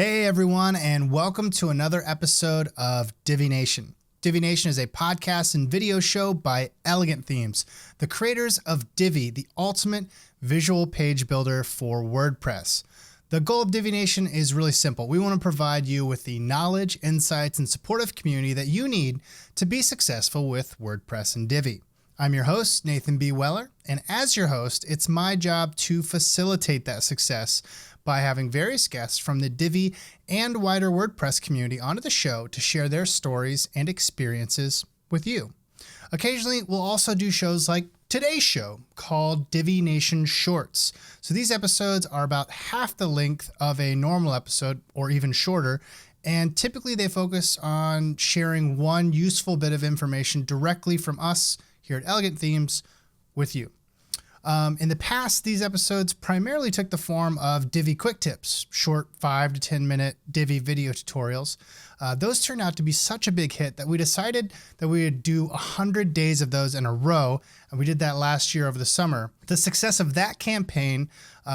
Hey everyone, and welcome to another episode of Divi Nation. Divi Nation is a podcast and video show by Elegant Themes, the creators of Divi, the ultimate visual page builder for WordPress. The goal of Divi Nation is really simple. We want to provide you with the knowledge, insights, and supportive community that you need to be successful with WordPress and Divi. I'm your host, Nathan B. Weller, and as your host, it's my job to facilitate that success by having various guests from the Divi and wider WordPress community onto the show to share their stories and experiences with you. Occasionally, we'll also do shows like today's show called Divi Nation Shorts. So these episodes are about half the length of a normal episode or even shorter, and typically they focus on sharing one useful bit of information directly from us here at Elegant Themes with you. In the past, these episodes primarily took the form of Divi quick tips, short 5 to 10 minute Divi video tutorials. Those turned out to be such a big hit that we decided that we would do 100 days of those in a row, and we did that last year over the summer. The success of that campaign,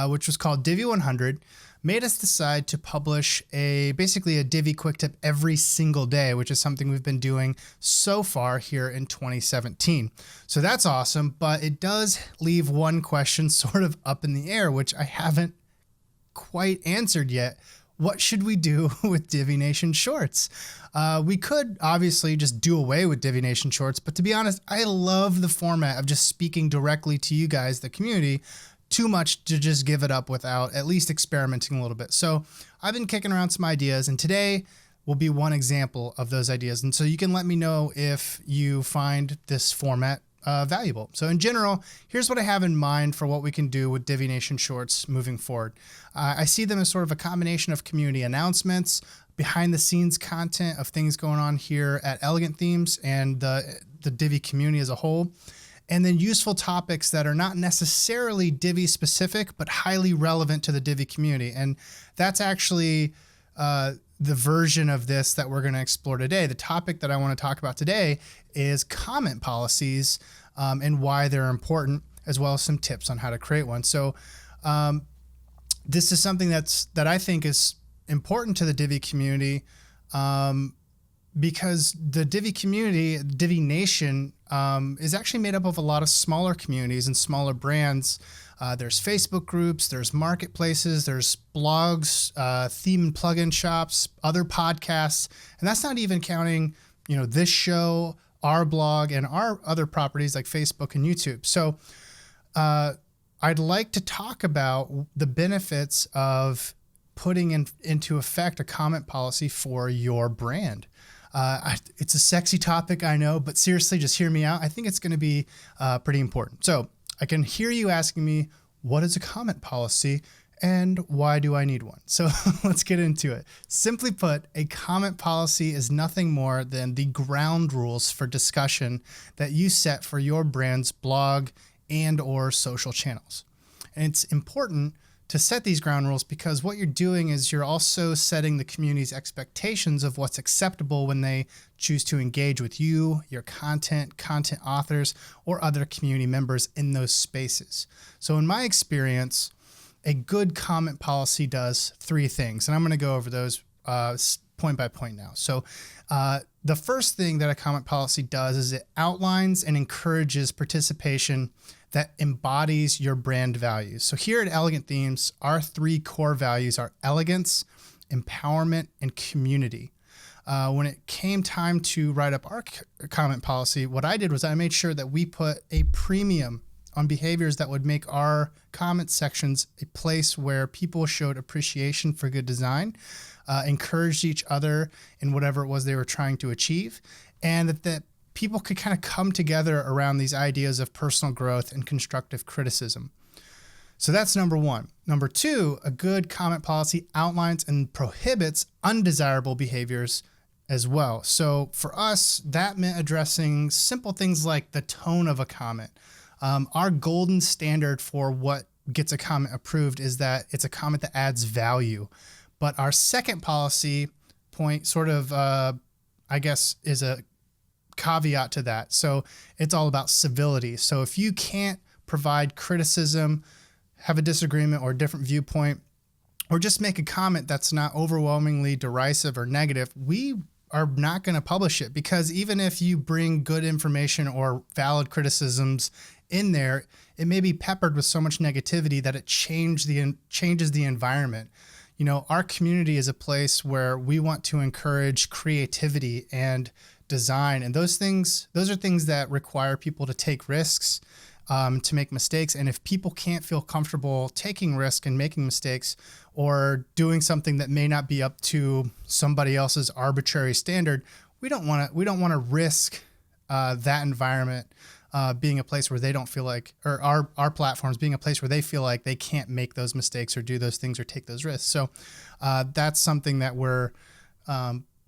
which was called Divi 100, made us decide to publish basically a Divi quick tip every single day, which is something we've been doing so far here in 2017. So that's awesome, but it does leave one question sort of up in the air, which I haven't quite answered yet. What should we do with Divi Nation Shorts? We could obviously just do away with Divi Nation Shorts, but to be honest, I love the format of just speaking directly to you guys, the community, too much to just give it up without at least experimenting a little bit. So I've been kicking around some ideas, and today will be one example of those ideas. And so you can let me know if you find this format valuable. So in general, here's what I have in mind for what we can do with Divi Nation Shorts moving forward. I see them as sort of a combination of community announcements, behind the scenes content of things going on here at Elegant Themes and the Divi community as a whole, and then useful topics that are not necessarily Divi specific, but highly relevant to the Divi community. And that's actually the version of this that we're going to explore today. The topic that I want to talk about today is comment policies and why they're important, as well as some tips on how to create one. So this is something that I think is important to the Divi community because the Divi community, Divi Nation, is actually made up of a lot of smaller communities and smaller brands. There's Facebook groups, there's marketplaces, there's blogs, theme and plugin shops, other podcasts, and that's not even counting, this show, our blog, and our other properties like Facebook and YouTube. So I'd like to talk about the benefits of putting into effect a comment policy for your brand. It's a sexy topic, I know, but seriously, just hear me out. I think it's going to be pretty important. So I can hear you asking me, what is a comment policy and why do I need one? So let's get into it. Simply put, a comment policy is nothing more than the ground rules for discussion that you set for your brand's blog and or social channels. And it's important to set these ground rules because what you're doing is you're also setting the community's expectations of what's acceptable when they choose to engage with you, your content authors, or other community members in those spaces. So in my experience, a good comment policy does three things, and I'm going to go over those point by point now. So the first thing that a comment policy does is it outlines and encourages participation that embodies your brand values. So here at Elegant Themes, our three core values are elegance, empowerment, and community. When it came time to write up our comment policy, what I did was I made sure that we put a premium on behaviors that would make our comment sections a place where people showed appreciation for good design, encouraged each other in whatever it was they were trying to achieve, and that people could kind of come together around these ideas of personal growth and constructive criticism. So that's number one. Number two, a good comment policy outlines and prohibits undesirable behaviors as well. So for us, that meant addressing simple things like the tone of a comment. Our golden standard for what gets a comment approved is that it's a comment that adds value. But our second policy point sort of, is a caveat to that. So it's all about civility. So if you can't provide criticism, have a disagreement or a different viewpoint, or just make a comment that's not overwhelmingly derisive or negative, we are not going to publish it, because even if you bring good information or valid criticisms in there, it may be peppered with so much negativity that it changes the environment. You know, our community is a place where we want to encourage creativity and design, and those are things that require people to take risks, to make mistakes. And if people can't feel comfortable taking risk and making mistakes, or doing something that may not be up to somebody else's arbitrary standard, we don't want to risk that environment being a place where they don't feel like, or our platforms being a place where they feel like they can't make those mistakes or do those things or take those risks. So that's something that we're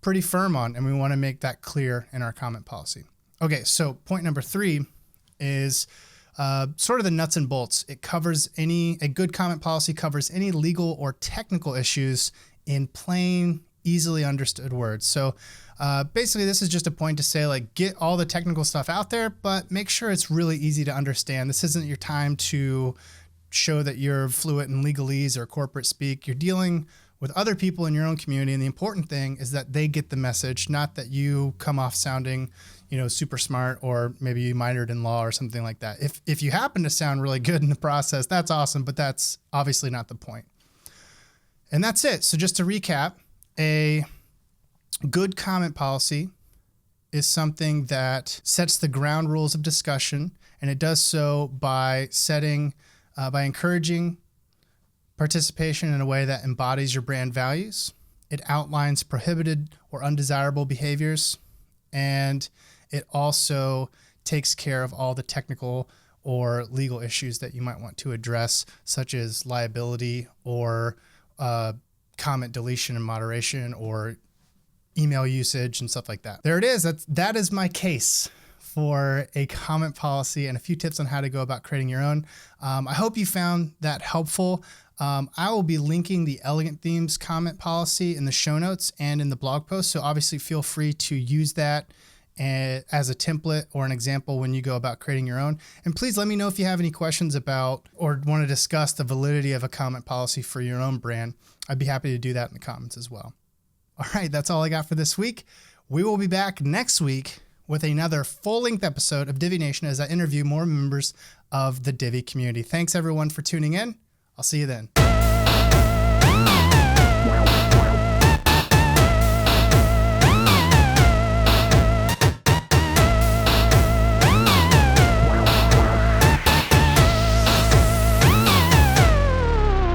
pretty firm on, and we want to make that clear in our comment policy. Okay, so point number 3 is sort of the nuts and bolts. A good comment policy covers any legal or technical issues in plain, easily understood words. So basically this is just a point to say, like, get all the technical stuff out there, but make sure it's really easy to understand. This isn't your time to show that you're fluent in legalese or corporate speak. You're dealing with other people in your own community, and the important thing is that they get the message, not that you come off sounding, super smart, or maybe you minored in law or something like that. If you happen to sound really good in the process, that's awesome, but that's obviously not the point. And that's it. So just to recap, a good comment policy is something that sets the ground rules of discussion, and it does so by encouraging participation in a way that embodies your brand values. It outlines prohibited or undesirable behaviors, and it also takes care of all the technical or legal issues that you might want to address, such as liability or comment deletion and moderation, or email usage and stuff like that. There it is. That is my case for a comment policy and a few tips on how to go about creating your own. I hope you found that helpful. I will be linking the Elegant Themes comment policy in the show notes and in the blog post. So obviously feel free to use that as a template or an example when you go about creating your own. And please let me know if you have any questions about or want to discuss the validity of a comment policy for your own brand. I'd be happy to do that in the comments as well. All right, that's all I got for this week. We will be back next week with another full-length episode of Divi Nation as I interview more members of the Divi community. Thanks everyone for tuning in. I'll see you then.